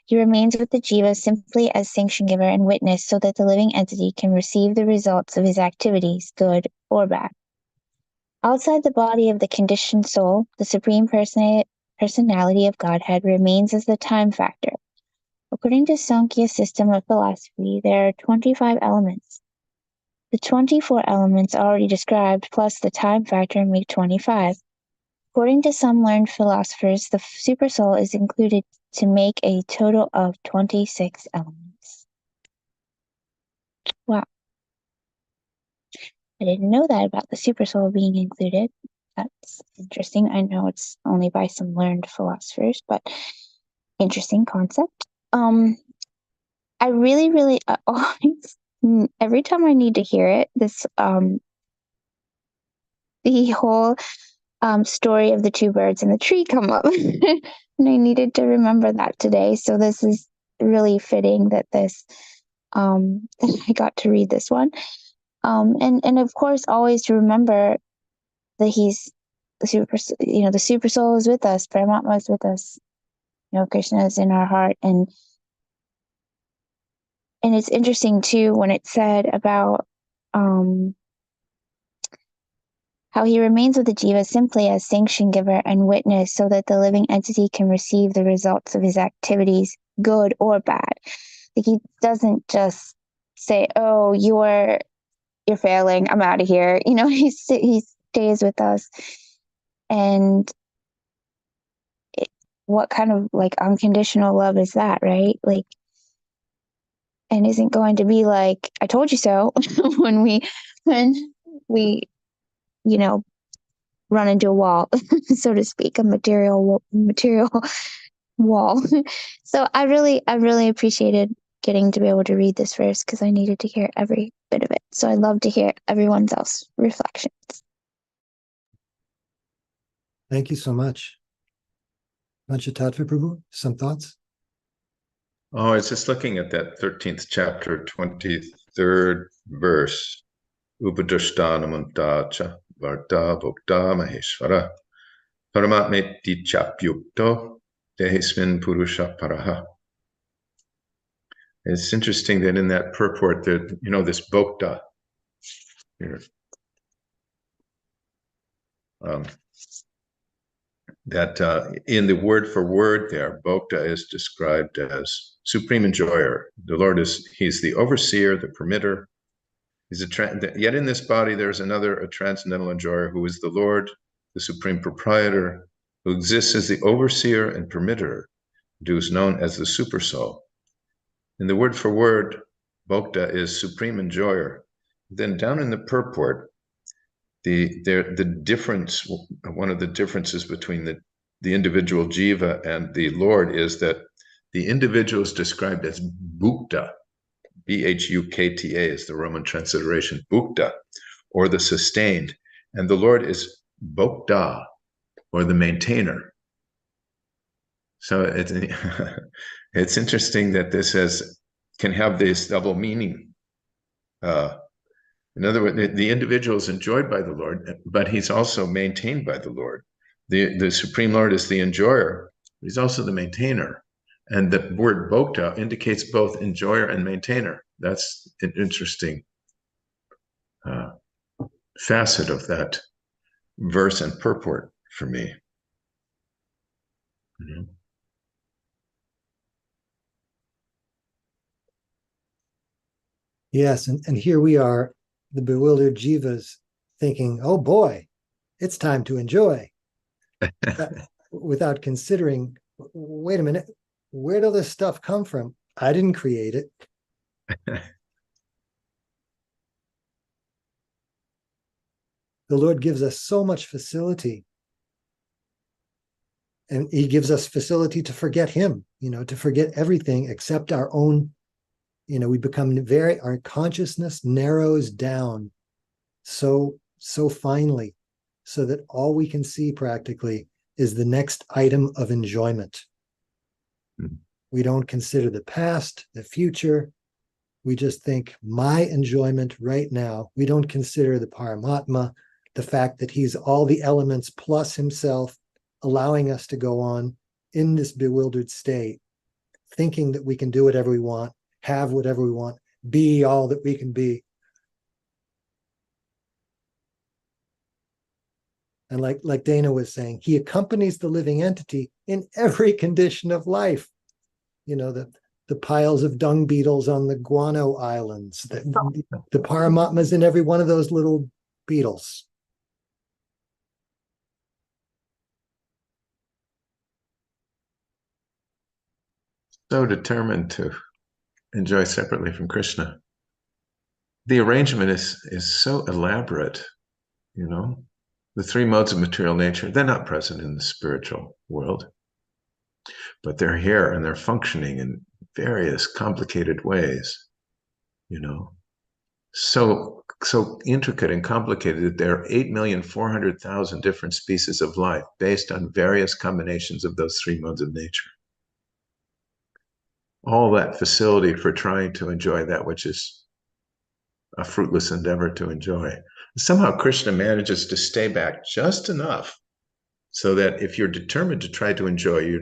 He remains with the jiva simply as sanction giver and witness so that the living entity can receive the results of his activities, good or bad. Outside the body of the conditioned soul, the Supreme Personality of Godhead remains as the time factor. According to Sankhya system of philosophy, there are 25 elements. The 24 elements already described plus the time factor make 25. According to some learned philosophers, the supersoul is included to make a total of 26 elements. Wow. I didn't know that about the supersoul being included. That's interesting. I know it's only by some learned philosophers, but interesting concept. I really always, every time I need to hear it, this the whole story of the two birds and the tree come up. And I needed to remember that today. So this is really fitting that this I got to read this one. And of course always to remember that he's the super soul is with us, Paramatma is with us. Krishna is in our heart. And it's interesting too when it said about how he remains with the jiva simply as sanction giver and witness so that the living entity can receive the results of his activities, good or bad. Like he doesn't just say, oh, you're failing, I'm out of here. He stays with us. And what kind of like unconditional love is that, right? Like, and isn't going to be like, I told you so when we run into a wall, so to speak, a material wall. So I really appreciated getting to be able to read this verse because I needed to hear every bit of it. So I'd love to hear everyone else's reflections. Thank you so much. Panchatattva Prabhu, some thoughts? Oh, I was just looking at that 13th chapter, 23rd verse. Upadrishtanamanta varta bhokta maheshvara paramatmeti chapyukto dehismin purusha paraha. It's interesting that in that purport that, this bhokta here, that in the word for word there, bhokta is described as supreme enjoyer. The Lord he's the overseer, the permitter. Yet in this body, there's a transcendental enjoyer who is the Lord, the supreme proprietor, who exists as the overseer and permitter, who is known as the supersoul. In the word for word, bhokta is supreme enjoyer. Then down in the purport, the difference, one of the differences between the individual jiva and the Lord is that the individual is described as bhukta. Bhukta is the Roman transliteration, bhukta, or the sustained. And the Lord is bhokta, or the maintainer. So It's interesting that this can have this double meaning. In other words, the individual is enjoyed by the Lord, but he's also maintained by the Lord. The Supreme Lord is the enjoyer. He's also the maintainer. And the word bhokta indicates both enjoyer and maintainer. That's an interesting facet of that verse and purport for me. Yes, and here we are, the bewildered jivas, thinking, oh boy, it's time to enjoy. Without considering, wait a minute, where did all this stuff come from? I didn't create it. The Lord gives us so much facility. And he gives us facility to forget him, to forget everything except our own. We become our consciousness narrows down so finely, so that all we can see practically is the next item of enjoyment. Mm-hmm. We don't consider the past, the future. We just think my enjoyment right now. We don't consider the Paramatma, the fact that he's all the elements plus himself, allowing us to go on in this bewildered state, thinking that we can do whatever we want, have whatever we want, be all that we can be. And like Dana was saying, he accompanies the living entity in every condition of life. The piles of dung beetles on the guano islands, the Paramatmas in every one of those little beetles. So determined to enjoy separately from Krishna. The arrangement is so elaborate, The three modes of material nature, they're not present in the spiritual world, but they're here and they're functioning in various complicated ways, So intricate and complicated that there are 8,400,000 different species of life based on various combinations of those three modes of nature. All that facility for trying to enjoy that which is a fruitless endeavor to enjoy. Somehow Krishna manages to stay back just enough so that if you're determined to try to enjoy, you're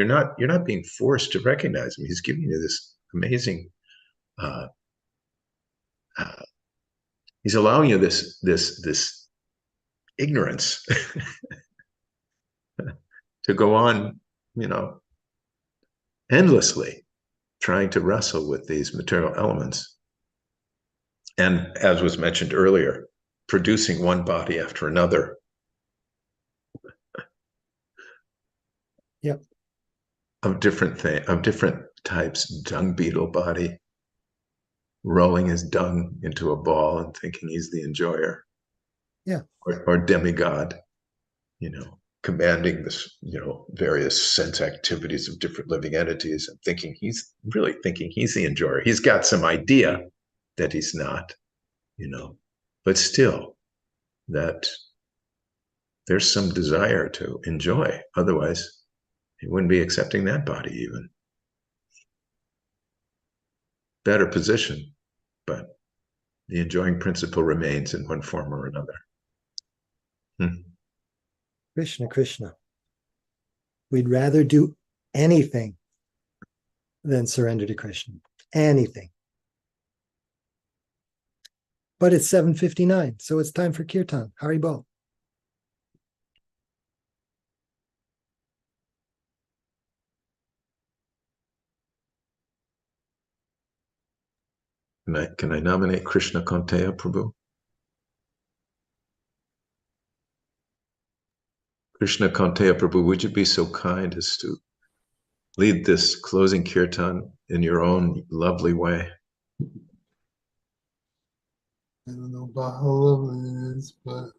not being forced to recognize him. He's giving you this amazing. He's allowing you this ignorance to go on, endlessly trying to wrestle with these material elements. And as was mentioned earlier, producing one body after another. Yep. Of different types, dung beetle body, rolling his dung into a ball and thinking he's the enjoyer. Yeah. Or demigod, commanding this, various sense activities of different living entities and thinking he's the enjoyer. He's got some idea that he's not, but still that there's some desire to enjoy. Otherwise, he wouldn't be accepting that body even. Better position, but the enjoying principle remains in one form or another. Krishna, Krishna. We'd rather do anything than surrender to Krishna. Anything. But it's 7:59, so it's time for Kirtan. Haribol. Can I nominate Krishna Kaunteya Prabhu? Krishna Kaunteya Prabhu, would you be so kind as to lead this closing kirtan in your own lovely way? I don't know about how lovely it is, but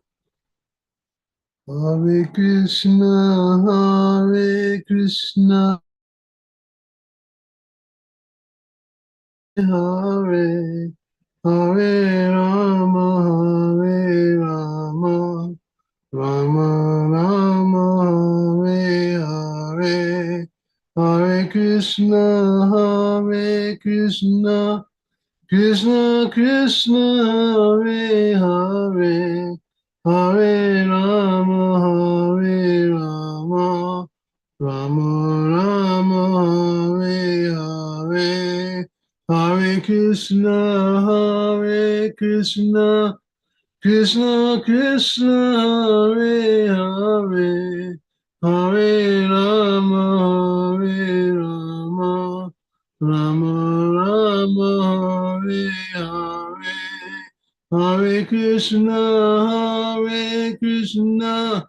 Hare Krishna, Hare Krishna, Hare Hare Rama, Hare Rama, Rama Rama, Hare Hare, Hare Krishna. Krishna, Hare Krishna, Krishna Krishna, Hare Hare, Hare Rama, Hare Rama, Rama Rama, Hare Hare, Hare Krishna, Hare Krishna, Krishna Krishna, Hare Hare, Hare Rama, Hare Rama, Rama Rama, Hare Hare, Hare Krishna, Hare Krishna,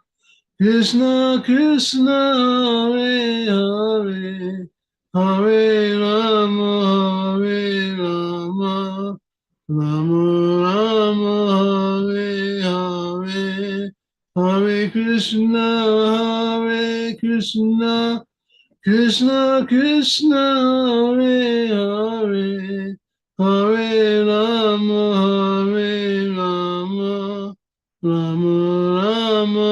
Krishna Krishna, Hare Hare, Hare Rama, Hare Rama, Rama Rama, Hare Hare, Hare Krishna, Hare Krishna, Krishna Krishna, Hare Hare, Hare Rama, Hare Rama, Rama Rama,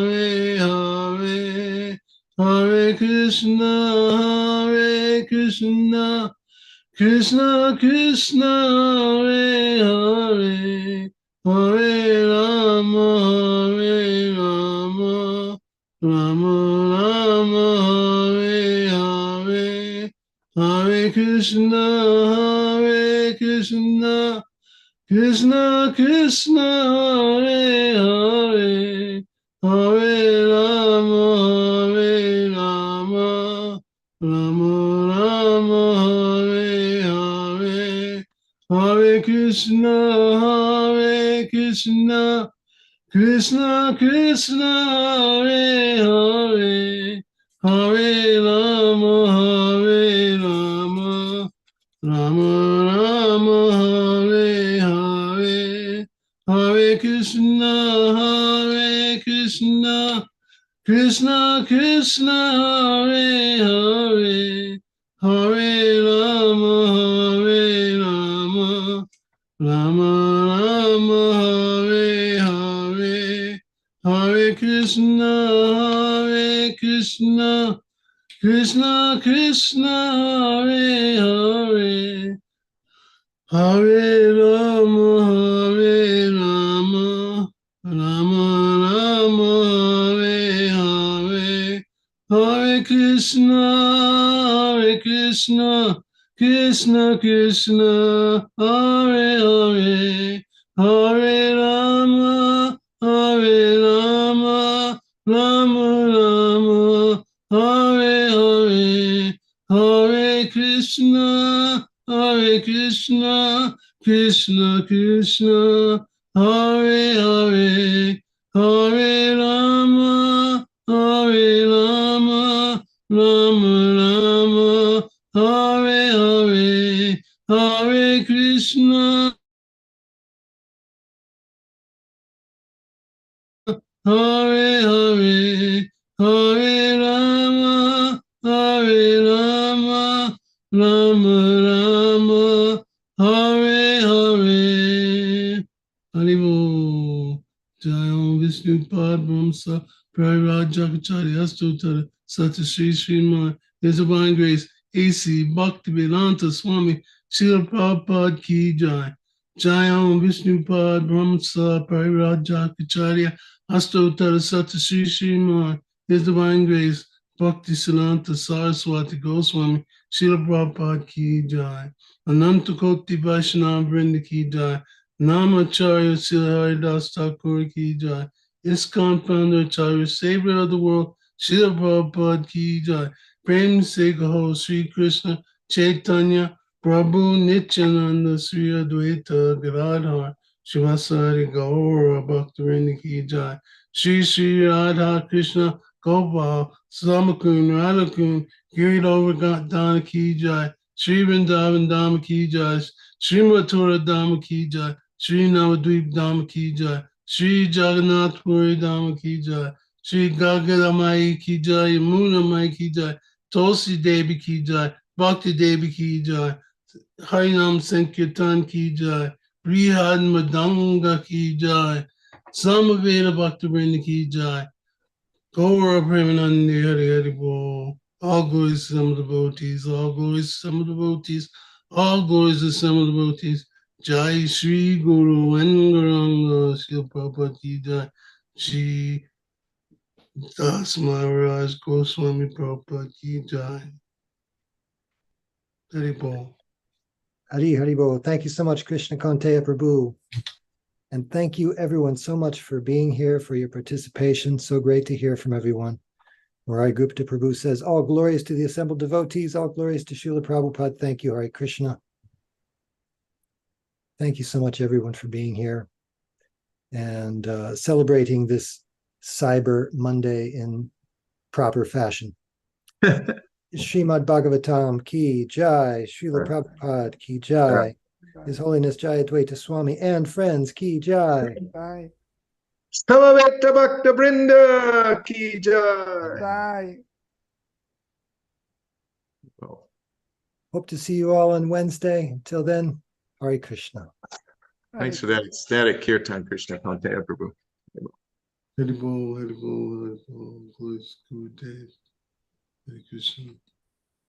Hare Hare, Hare Krishna, Hare Krishna, Krishna Krishna, Hare Hare, Hare Rama, Hare Rama, Rama Rama, Hare Hare, Hare Krishna, Hare Krishna, Krishna Krishna, Hare Hare, Hare Rama, Hare Rama, Rama Rama, Hare Hare, Hare Krishna, Hare Krishna, Krishna Krishna, Hare Hare, Hare Rama, Hare Rama, Rama Rama, Hare Hare, Hare Krishna, Hare Krishna, Krishna Krishna, Hare Hare, Hare Rama, Hare Rama, Rama Rama, Hare Hare, Hare Krishna, Hare Krishna, Krishna Krishna, Hare Hare, Hare Rama, Hare Rama, Rama Rama, Hare Hare, Hare Krishna, Hare Krishna, Krishna Krishna, Hare Hare, Hare Rama, Hare Rama, Rama Rama, Hare Hare, Hare Krishna, Hare Krishna, Krishna Krishna, Hare Hare, Hare Rama, Hare Rama, Rama Rama, Hare Hare, Hare Krishna, Hare Hare, Hare Rama, Hare Rama, Rama Rama, Hare Hare. Haribo. Jai Om Vishnu Pad Brahmsa Prariraj Jakacharya Astottara Satya Sri Srimad His Divine Grace A.C. Bhaktivedanta Swami Srila Prabhupada Ki Jai. Jai Om Vishnu Pad Brahmsa Prariraj Jakacharya Astottara Satya Sri Srimad His Divine Grace Bhakti Siddhanta Saraswati Goswami Srila Prabhupada Ki Jai. Ananta Koti Vaishnava Vrinda Ki Jai. Namacharya Srila Haridas Thakur Ki Jai. ISKCON founder Acharya, Savior of the world, Srila Prabhupada Ki Jai. Prem Se Kaho Sri Krishna Chaitanya Prabhu Nityananda Sri Advaita Gadadhar Shivasari Gaura Bhaktivinoda Ki Jai. Sri Radha Krishna Gopal Samakun Radhakun Giridhar Dana Ki Jai. Sri Vrindavan Dhamma Ki Jai. Sri Mathura Dhamma Ki Jai. Sri Navadvip Dhamma Ki Jai. Sri Jagannath Puri Dhamma Ki Jai. Sri Gagara Mai Ki Jai. Yamuna Mai Ki Jai. Tulsi Devi Ki Jai. Bhakti Devi Ki Jai. Harinam Sankirtan Ki Jai. Brihad Madanga Ki Jai. Samaveda Bhaktivinoda Ki Jai. Gaura Premanandi Hari Hari Bo. All glories to some devotees, all glories to some devotees, all glories to some devotees. Jai Shri Guru Vengaranga Shri Prabhupada Ki Jai. Shri Das Maharaj Goswami Prabhupada Ki Jai. Hari Bol. Hari Hari Bol. Thank you so much, Krishna Kanteya Prabhu. And thank you everyone so much for being here, for your participation. So great to hear from everyone. Hari Gupta Prabhu says, all glories to the assembled devotees, all glories to Srila Prabhupada. Thank you, Hari Krishna. Thank you so much, everyone, for being here and celebrating this Cyber Monday in proper fashion. Srimad Bhagavatam ki jai, Srila Prabhupada ki jai, His Holiness Jayadvaita Swami and friends ki jai. Bye. Samaveta Bhakta Brinda ki jai. Bye. Well, Hope to see you all on Wednesday. Until then, Hare Krishna. thanks for that ecstatic kirtan, Krishna Kanteya Prabhu. Hari Bol, Hari Bol, Hari Bol. Glories to Guru Dev. Hare Krishna.